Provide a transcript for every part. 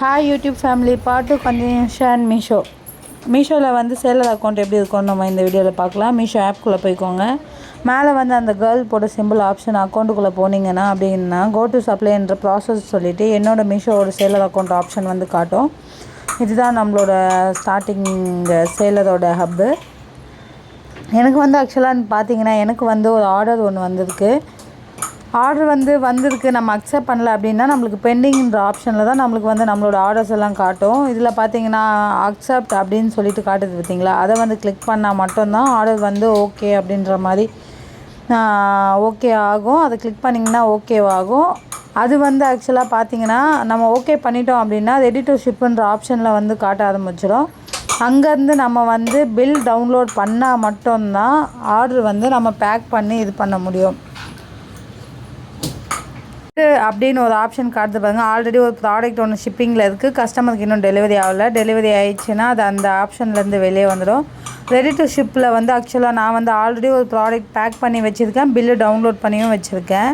Hi YouTube family part 2 continuation மீஷோவில் வந்து seller account எப்படி இருக்கும்னு நம்ம இந்த வீடியோவில் பார்க்கலாம். மீஷோ ஆப்குள்ளே போய்க்கோங்க. மேலே வந்து அந்த கேர்ள் போட சிம்பிள் ஆப்ஷன் அக்கௌண்ட்டுக்குள்ளே போனீங்கன்னா அப்படின்னா கோ டு சப்ளை என்ற ப்ராசஸ் சொல்லிவிட்டு என்னோடய மீஷோவோட சேலர் அக்கௌண்ட் ஆப்ஷன் வந்து காட்டும். இதுதான் நம்மளோட ஸ்டார்டிங் சேலரோட ஹப்பு. எனக்கு வந்து ஆக்சுவலாக பார்த்தீங்கன்னா எனக்கு வந்து ஒரு ஆர்டர் ஒன்று வந்திருக்கு. வந்திருக்கு நம்ம அக்செப்ட் பண்ணல அப்படின்னா நம்மளுக்கு பெண்டிங்கிற ஆப்ஷனில் தான் நம்மளுக்கு வந்து நம்மளோட ஆர்டர்ஸ் எல்லாம் காட்டும். இதில் பார்த்தீங்கன்னா அக்செப்ட் அப்படின்னு சொல்லிட்டு காட்டுது பார்த்தீங்களா, அதை வந்து கிளிக் பண்ணால் மட்டும்தான் ஆர்டர் வந்து ஓகே அப்படின்ற மாதிரி ஓகே ஆகும். அதை கிளிக் பண்ணிங்கன்னா ஓகேவாகும். அது வந்து ஆக்சுவலாக பார்த்தீங்கன்னா நம்ம ஓகே பண்ணிட்டோம் அப்படின்னா ரெடி டு ஷிப்புன்ற ஆப்ஷனில் வந்து காட்ட ஆரம்பிச்சிடும். அங்கேருந்து நம்ம வந்து பில் டவுன்லோட் பண்ணால் மட்டும்தான் ஆர்டர் வந்து நம்ம பேக் பண்ணி இது பண்ண முடியும். அப்படின்னு ஒரு ஆப்ஷன் காட்டுது பாருங்க. ஆல்ரெடி ஒரு ப்ராடக்ட் ஒன்று ஷிப்பிங்கில் இருக்குது, கஸ்டமருக்கு இன்னும் டெலிவரி ஆகலை. டெலிவரி ஆயிடுச்சுன்னா அது அந்த ஆப்ஷன்லேருந்து வெளியே வந்துடும். ரெடி டு ஷிப்பில் வந்து ஆக்சுவலாக நான் வந்து ஆல்ரெடி ஒரு ப்ராடக்ட் பேக் பண்ணி வச்சுருக்கேன், பில்லு டவுன்லோட் பண்ணியும் வச்சுருக்கேன்.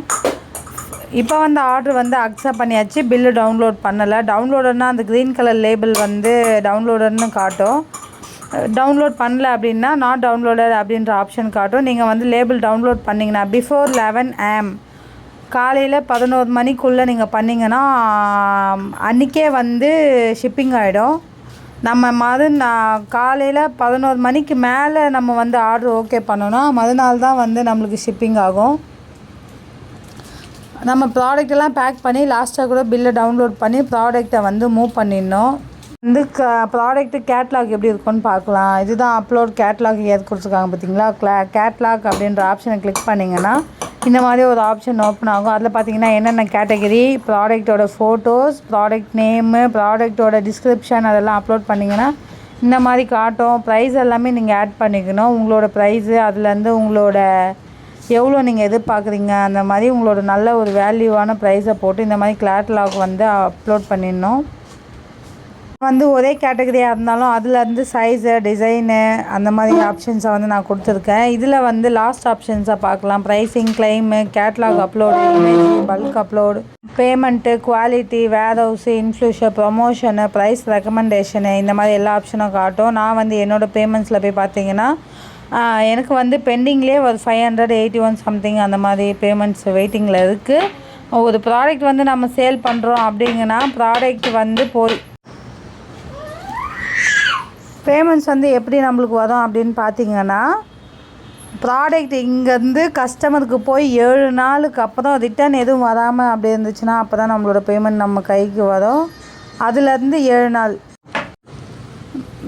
இப்போ வந்து ஆர்டர் வந்து அக்செப்ட் பண்ணியாச்சு, பில்லு டவுன்லோட் பண்ணலை. டவுன்லோடர்னால் அந்த க்ரீன் கலர் லேபிள் வந்து டவுன்லோடர்னு காட்டும். டவுன்லோட் பண்ணல அப்படின்னா நாட் டவுன்லோடர் அப்படின்ற ஆப்ஷன் காட்டும். நீங்கள் வந்து லேபிள் டவுன்லோட் பண்ணிங்கன்னா பிஃபோர் 11 AM காலையில் 11 மணிக்குள்ளே நீங்கள் பண்ணிங்கன்னா அன்றைக்கே வந்து ஷிப்பிங் ஆகிடும். நம்ம காலையில் 11 மணிக்கு மேலே நம்ம வந்து ஆர்டர் ஓகே பண்ணணும், மறுநாள் தான் வந்து நம்மளுக்கு ஷிப்பிங் ஆகும். நம்ம ப்ராடக்டெல்லாம் பேக் பண்ணி லாஸ்ட்டாக கூட பில்லை டவுன்லோட் பண்ணி ப்ராடக்டை வந்து மூவ் பண்ணிடணும். வந்து ப்ராடக்ட்டு கேட்லாக் எப்படி இருக்குன்னு பார்க்கலாம். இதுதான் அப்லோட் கேட்லாக் ஏது கொடுத்துருக்காங்க பார்த்தீங்களா. கேட்லாக் அப்படின்ற ஆப்ஷனை கிளிக் பண்ணிங்கன்னா இந்த மாதிரி ஒரு ஆப்ஷன் ஓப்பன் ஆகும். அதில் பார்த்தீங்கன்னா என்னென்ன கேட்டகரி, ப்ராடக்டோட ஃபோட்டோஸ், ப்ராடக்ட் நேமு, ப்ராடக்டோட டிஸ்கிரிப்ஷன் அதெல்லாம் அப்லோட் பண்ணிங்கன்னா இந்த மாதிரி காட்டும். ப்ரைஸ் எல்லாமே நீங்கள் ஆட் பண்ணிக்கணும். உங்களோட ப்ரைஸு அதுலேருந்து உங்களோட எவ்வளோ நீங்கள் எதிர்பார்க்குறீங்க அந்த மாதிரி உங்களோட நல்ல ஒரு வேல்யூவான ப்ரைஸை போட்டு இந்த மாதிரி கேட்லாக் வந்து அப்லோட் பண்ணிடணும். வந்து ஒரே கேட்டகரியாக இருந்தாலும் அதுலேருந்து சைஸு, டிசைனு அந்த மாதிரி ஆப்ஷன்ஸை வந்து நான் கொடுத்துருக்கேன். இதில் வந்து லாஸ்ட் ஆப்ஷன்ஸை பார்க்கலாம். Pricing, claim, catalogue upload, image, bulk upload, payment, quality, warehouse, influencer, promotion, price recommendation இந்த மாதிரி எல்லா ஆப்ஷனும் காட்டும். நான் வந்து என்னோடய பேமெண்ட்ஸில் போய் பார்த்தீங்கன்னா எனக்கு வந்து பெண்டிங்லேயே ஒரு 581 சம்திங் அந்த மாதிரி பேமெண்ட்ஸ் வெயிட்டிங்கில் இருக்குது. ஒரு ப்ராடக்ட் வந்து நம்ம சேல் பண்ணுறோம் அப்படிங்கன்னா ப்ராடக்ட் வந்து பேமெண்ட்ஸ் வந்து எப்படி நம்மளுக்கு வரும் அப்படின்னு பார்த்தீங்கன்னா ப்ராடக்ட் இங்கேருந்து கஸ்டமருக்கு போய் 7 நாளுக்கு அப்புறம் ரிட்டன் எதுவும் வராமல் அப்படி இருந்துச்சுன்னா அப்போ தான் நம்மளோட பேமெண்ட் நம்ம கைக்கு வரும். அதுலேருந்து 7 நாள்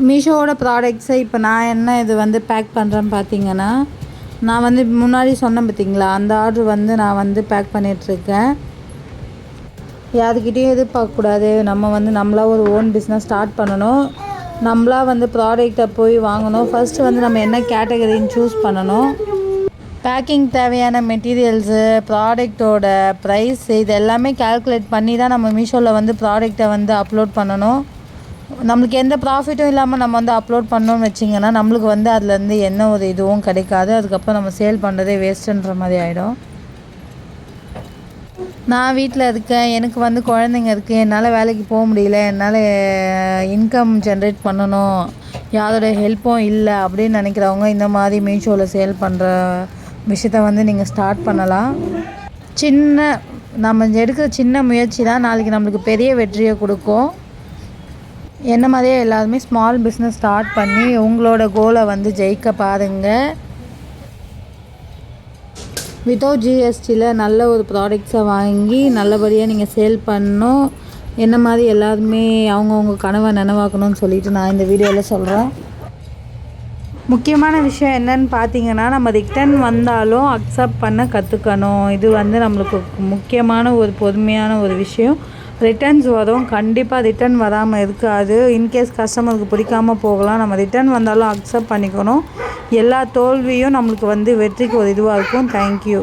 மீஷோவோட ப்ராடக்ட்ஸை இப்போ நான் என்ன இது வந்து பேக் பண்ணுறேன்னு பார்த்தீங்கன்னா நான் வந்து முன்னாடி சொன்னேன் பார்த்தீங்களா, அந்த ஆர்டர் வந்து நான் வந்து பேக் பண்ணிகிட்ருக்கேன். யாருக்கிட்டேயும் எதிர்பார்க்கக்கூடாது. நம்ம வந்து நம்மளாக ஒரு ஓன் பிஸ்னஸ் ஸ்டார்ட் பண்ணணும். நம்மளாக வந்து ப்ராடக்டை போய் வாங்கணும். ஃபஸ்ட்டு வந்து நம்ம என்ன கேட்டகரின்னு சூஸ் பண்ணணும். பேக்கிங் தேவையான மெட்டீரியல்ஸு, ப்ராடக்டோட ப்ரைஸ் இது எல்லாமே கால்குலேட் பண்ணி தான் நம்ம மீஷோவில் வந்து ப்ராடக்டை வந்து அப்லோட் பண்ணணும். நம்மளுக்கு எந்த ப்ராஃபிட்டும் இல்லாமல் நம்ம வந்து அப்லோட் பண்ணோன்னு வச்சிங்கன்னா நம்மளுக்கு வந்து அதுலேருந்து என்ன ஒரு இதுவும் கிடைக்காது. அதுக்கப்புறம் நம்ம சேல் பண்ணுறதே வேஸ்ட்டுன்ற மாதிரி ஆகிடும். நான் வீட்டில் இருக்கேன், எனக்கு வந்து குழந்தைங்க இருக்குது, என்னால் வேலைக்கு போக முடியல, என்னால் இன்கம் ஜென்ரேட் பண்ணணும், யாரோட ஹெல்ப்பும் இல்லை அப்படின்னு நினைக்கிறவங்க இந்த மாதிரி மீஷோவில் சேல் பண்ணுற விஷயத்த வந்து நீங்கள் ஸ்டார்ட் பண்ணலாம். நம்ம எடுக்கிற சின்ன முயற்சி தான் நாளைக்கு நம்மளுக்கு பெரிய வெற்றியை கொடுக்கும். என்ன மாதிரியே எல்லாருமே ஸ்மால் பிஸ்னஸ் ஸ்டார்ட் பண்ணி உங்களோட கோலை வந்து ஜெயிக்க பாருங்கள். வித்தவுட் ஜிஎஸ்டியில் நல்ல ஒரு ப்ராடக்ட்ஸை வாங்கி நல்லபடியாக நீங்கள் சேல் பண்ணணும். என்ன மாதிரி எல்லாருமே அவங்கவுங்க கனவை நனவாக்கணும்னு சொல்லிட்டு நான் இந்த வீடியோவில் சொல்கிறேன். முக்கியமான விஷயம் என்னன்னு பார்த்தீங்கன்னா நம்ம ரிட்டன் வந்தாலும் அக்செப்ட் பண்ண கற்றுக்கணும். இது வந்து நம்மளுக்கு முக்கியமான ஒரு பொறுமையான ஒரு விஷயம். ரிட்டர்ன்ஸ் வரும், கண்டிப்பாக ரிட்டன் வராமல் இருக்காது. இன்கேஸ் கஸ்டமருக்கு பிடிக்காமல் போகலாம். நம்ம ரிட்டன் வந்தாலும் அக்செப்ட் பண்ணிக்கணும். எல்லா தோல்வியும் நம்மளுக்கு வந்து வெற்றிக்கு ஒரு இதுவாக இருக்கும். தேங்க்யூ.